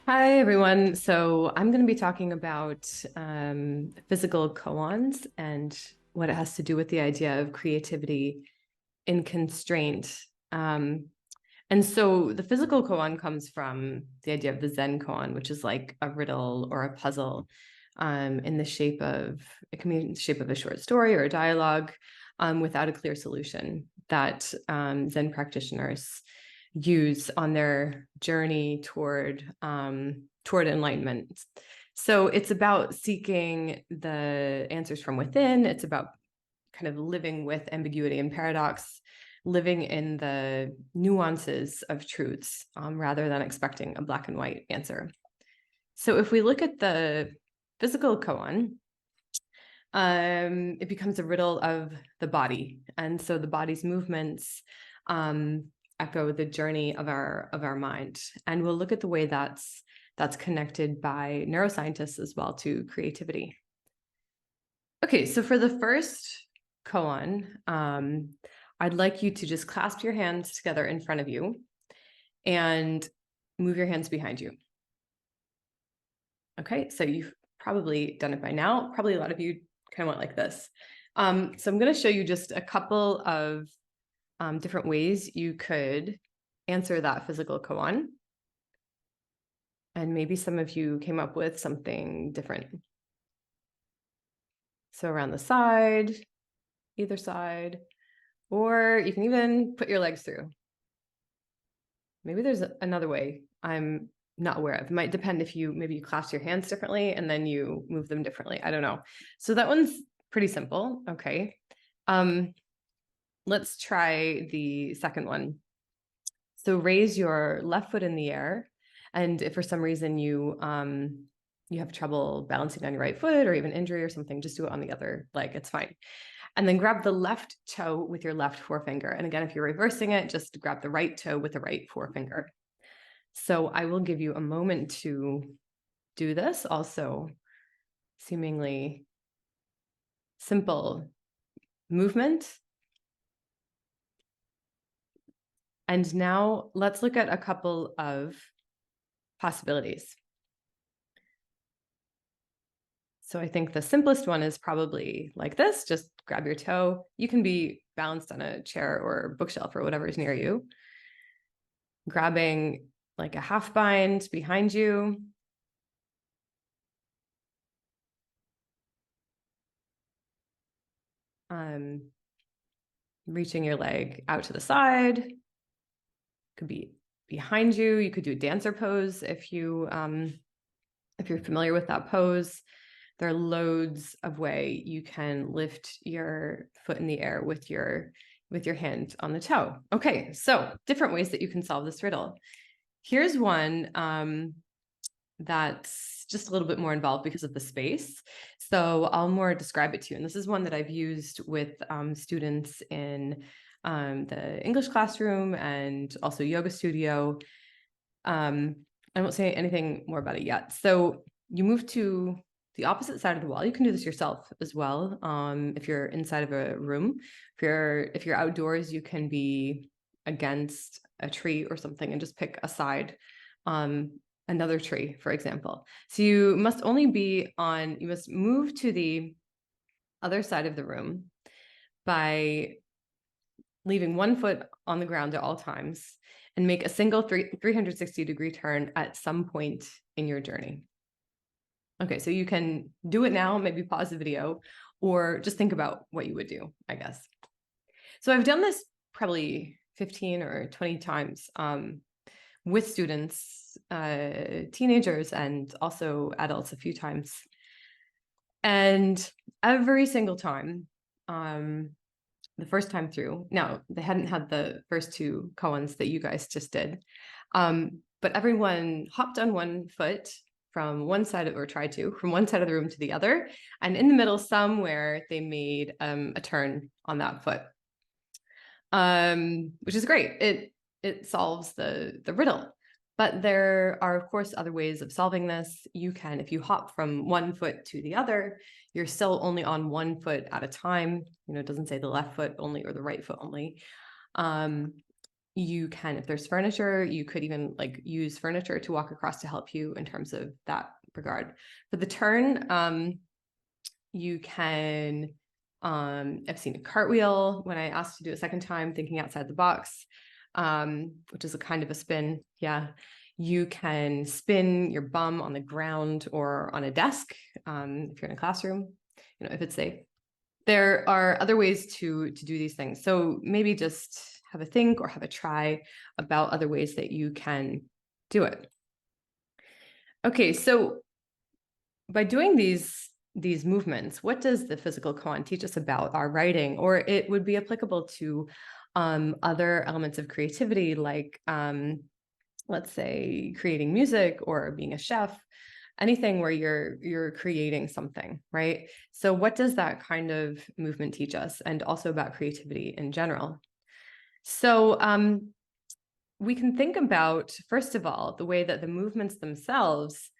Hi, everyone. So I'm going to be talking about physical koans and what it has to do with the idea of creativity in constraint. Um, and so the physical koan comes from the idea of the Zen koan, which is like a riddle or a puzzle in the shape of, it can be in the shape of a short story or a dialogue without a clear solution that Zen practitioners use on their journey toward enlightenment. So it's about seeking the answers from within. It's about kind of living with ambiguity and paradox, living in the nuances of truths rather than expecting a black and white answer. So if we look at the physical koan, it becomes a riddle of the body, and so the body's movements um, echo the journey of our mind, and we'll look at the way that's connected by neuroscientists as well to creativity. Okay, so for the first koan, I'd like you to just clasp your hands together in front of you and move your hands behind you. Okay, so you've probably done it by now. Probably a lot of you kind of went like this. So I'm going to show you just a couple of different ways you could answer that physical koan. And maybe some of you came up with something different. So around the side, either side, or you can even put your legs through. Maybe there's another way I'm not aware of. It might depend if maybe you clasp your hands differently and then you move them differently. I don't know. So that one's pretty simple. Okay. Let's try the second one. So raise your left foot in the air. And if for some reason you have trouble balancing on your right foot or even injury or something, just do it on the other leg. It's fine. And then grab the left toe with your left forefinger. And again, if you're reversing it, just grab the right toe with the right forefinger. So I will give you a moment to do this. Also, seemingly simple movement. And now let's look at a couple of possibilities. So I think the simplest one is probably like this. Just grab your toe. You can be balanced on a chair or bookshelf or whatever is near you. Grabbing like a half bind behind you. Reaching your leg out to the side. Could be behind you. You could do a dancer pose if you're familiar with that pose. There are loads of way you can lift your foot in the air with your hand on the toe. Okay, so different ways that you can solve this riddle. Here's one that's just a little bit more involved because of the space. So I'll more describe it to you. And this is one that I've used with students in the English classroom and also yoga studio. I won't say anything more about it yet. So you move to the opposite side of the wall. You can do this yourself as well. If you're inside of a room, if you're outdoors, you can be against a tree or something and just pick a side, another tree, for example. So you must move to the other side of the room by leaving one foot on the ground at all times and make a single 360-degree turn at some point in your journey. Okay, so you can do it now, maybe pause the video, or just think about what you would do, I guess. So I've done this probably 15 or 20 times with students, teenagers, and also adults a few times. And every single time, the first time through, now they hadn't had the first two koans that you guys just did, but everyone hopped on one foot from one side of, or tried to, from one side of the room to the other. And in the middle somewhere, they made a turn on that foot, which is great. It solves the riddle. But there are, of course, other ways of solving this. You can, if you hop from one foot to the other, you're still only on one foot at a time. You know, it doesn't say the left foot only or the right foot only. You can, if there's furniture, you could even like use furniture to walk across to help you in terms of that regard. For the turn, you can, I've seen a cartwheel when I asked to do a second time, thinking outside the box, which is a kind of a spin. Yeah. You can spin your bum on the ground or on a desk, if you're in a classroom, if it's safe. There are other ways to do these things. So maybe just have a think or have a try about other ways that you can do it. Okay, so by doing these movements, what does the physical koan teach us about our writing? Or it would be applicable to other elements of creativity, like let's say creating music or being a chef, anything where you're creating something, right? So what does that kind of movement teach us, and also about creativity in general? So we can think about, first of all, the way that the movements themselves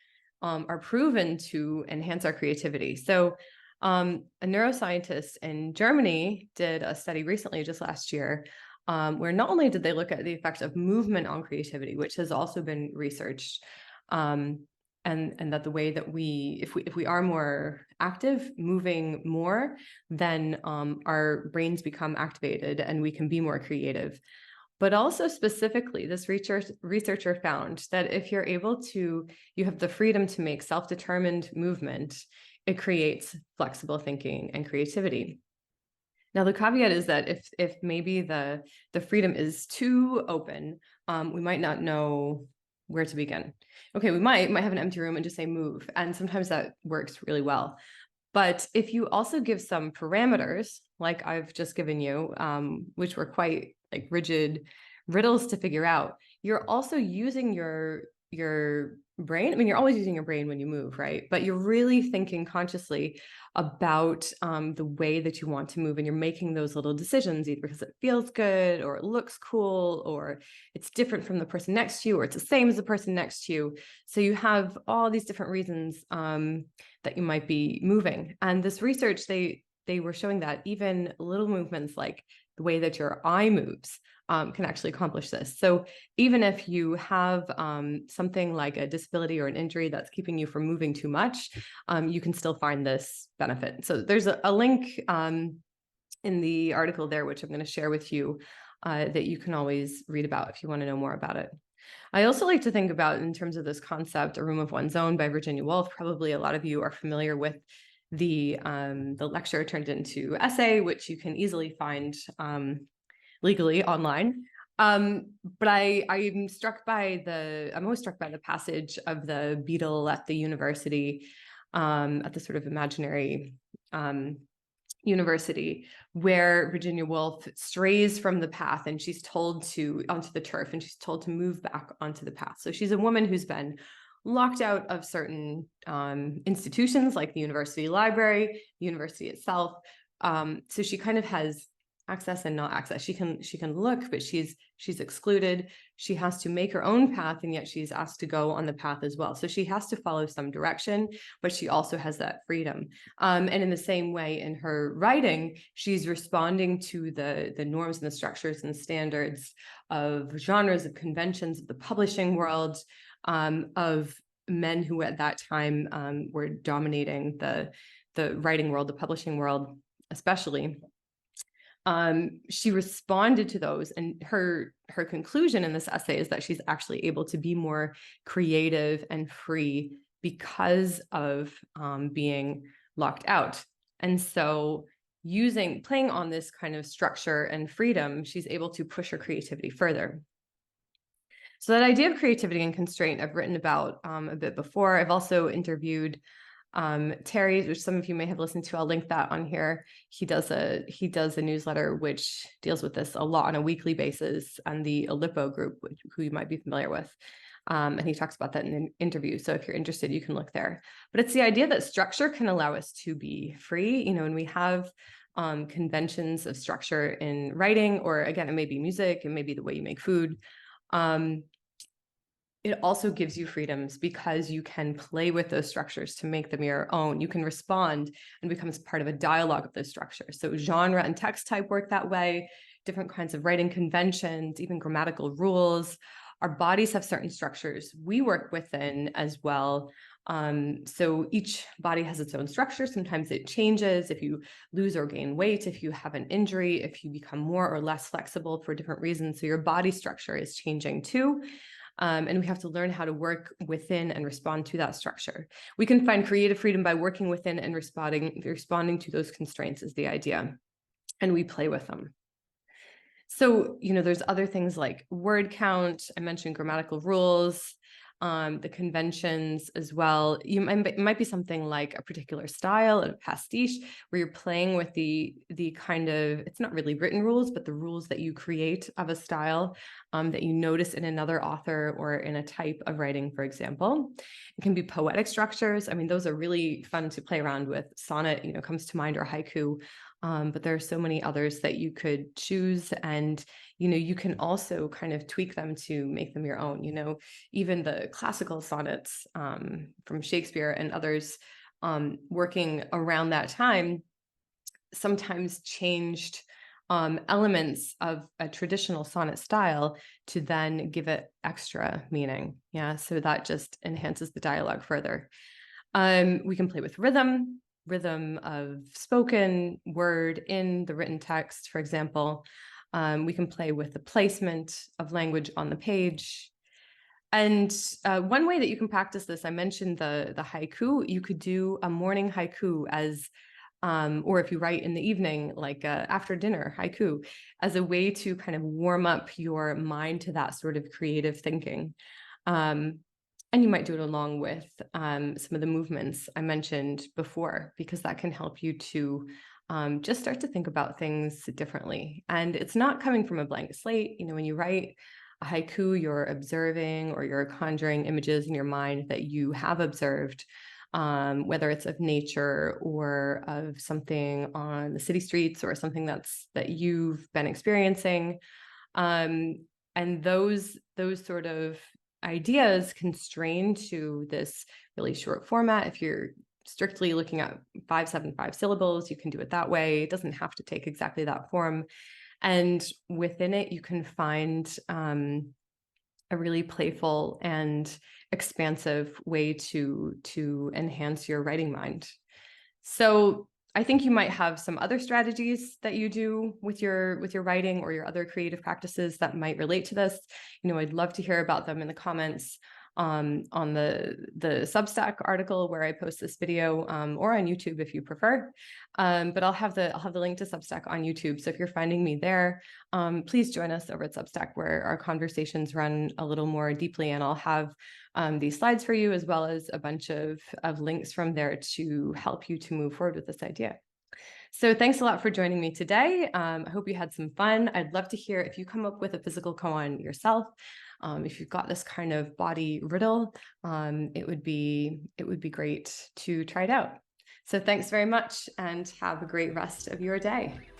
are proven to enhance our creativity. So a neuroscientist in Germany did a study recently, just last year, where not only did they look at the effect of movement on creativity, which has also been researched, and that the way that if we are more active, moving more, then our brains become activated and we can be more creative. But also specifically, this researcher found that if you're able to, you have the freedom to make self-determined movement, it creates flexible thinking and creativity. Now, the caveat is that if maybe the freedom is too open, we might not know where to begin. Okay, we might have an empty room and just say move, and sometimes that works really well. But if you also give some parameters, like I've just given you, which were quite like rigid riddles to figure out, you're also using your brain. I mean, you're always using your brain when you move, right? But you're really thinking consciously about the way that you want to move, and you're making those little decisions either because it feels good or it looks cool or it's different from the person next to you or it's the same as the person next to you. So you have all these different reasons that you might be moving. And this research, they were showing that even little movements like the way that your eye moves can actually accomplish this. So even if you have something like a disability or an injury that's keeping you from moving too much, you can still find this benefit. So there's a link in the article there, which I'm going to share with you, that you can always read about if you want to know more about it. I also like to think about, in terms of this concept, A Room of One's Own by Virginia Woolf. Probably a lot of you are familiar with the lecture turned into essay, which you can easily find legally online. But I'm always struck by the passage of the beetle at the university, at the sort of imaginary university, where Virginia Woolf strays from the path and she's told onto the turf, and she's told to move back onto the path. So she's a woman who's been locked out of certain institutions like the university library, the university itself. So she kind of has access and not access. She can look, but she's excluded. She has to make her own path, and yet she's asked to go on the path as well. So she has to follow some direction, but she also has that freedom. And in the same way, in her writing, she's responding to the norms and the structures and standards of genres, of conventions of the publishing world, of men who at that time were dominating the writing world, the publishing world, especially. She responded to those, and her conclusion in this essay is that she's actually able to be more creative and free because of being locked out. And so playing on this kind of structure and freedom, she's able to push her creativity further. So that idea of creativity and constraint I've written about a bit before. I've also interviewed Terry, which some of you may have listened to. I'll link that on here. He does a newsletter which deals with this a lot on a weekly basis, and the Aleppo group, who you might be familiar with. And he talks about that in an interview. So if you're interested, you can look there. But it's the idea that structure can allow us to be free, and we have conventions of structure in writing, or again, it may be music, it may be the way you make food. It also gives you freedoms because you can play with those structures to make them your own. You can respond and becomes part of a dialogue of those structures. So genre and text type work that way. different kinds of writing conventions, even grammatical rules. Our bodies have certain structures we work within as well. So each body has its own structure. Sometimes it changes if you lose or gain weight, if you have an injury, if you become more or less flexible for different reasons. So your body structure is changing too. And we have to learn how to work within and respond to that structure. We can find creative freedom by working within and responding to those constraints is the idea. And we play with them. So, there's other things like word count. I mentioned grammatical rules, the conventions as well. It might be something like a particular style, a pastiche, where you're playing with the kind of, it's not really written rules, but the rules that you create of a style that you notice in another author or in a type of writing, for example. It can be poetic structures. I mean, those are really fun to play around with. Sonnet, comes to mind, or haiku. But there are so many others that you could choose, and you can also kind of tweak them to make them your own. Even the classical sonnets from Shakespeare and others working around that time sometimes changed elements of a traditional sonnet style to then give it extra meaning. Yeah, so that just enhances the dialogue further. We can play with rhythm of spoken word in the written text, for example. We can play with the placement of language on the page. And one way that you can practice this, I mentioned the haiku. You could do a morning haiku as, or if you write in the evening, like after dinner haiku, as a way to kind of warm up your mind to that sort of creative thinking. And you might do it along with some of the movements I mentioned before, because that can help you to just start to think about things differently. And it's not coming from a blank slate. When you write a haiku, you're observing or you're conjuring images in your mind that you have observed, whether it's of nature or of something on the city streets or something that you've been experiencing. And those sort of ideas constrained to this really short format. If you're strictly looking at 575 syllables, you can do it that way. It doesn't have to take exactly that form. And within it, you can find a really playful and expansive way to enhance your writing mind. So I think you might have some other strategies that you do with your writing or your other creative practices that might relate to this. I'd love to hear about them in the comments on the Substack article where I post this video, or on YouTube if you prefer. But I'll have the link to Substack on YouTube. So if you're finding me there, please join us over at Substack, where our conversations run a little more deeply, and I'll have these slides for you, as well as a bunch of links from there to help you to move forward with this idea. So thanks a lot for joining me today. I hope you had some fun. I'd love to hear if you come up with a physical koan yourself. If you've got this kind of body riddle, it would be great to try it out. So thanks very much, and have a great rest of your day.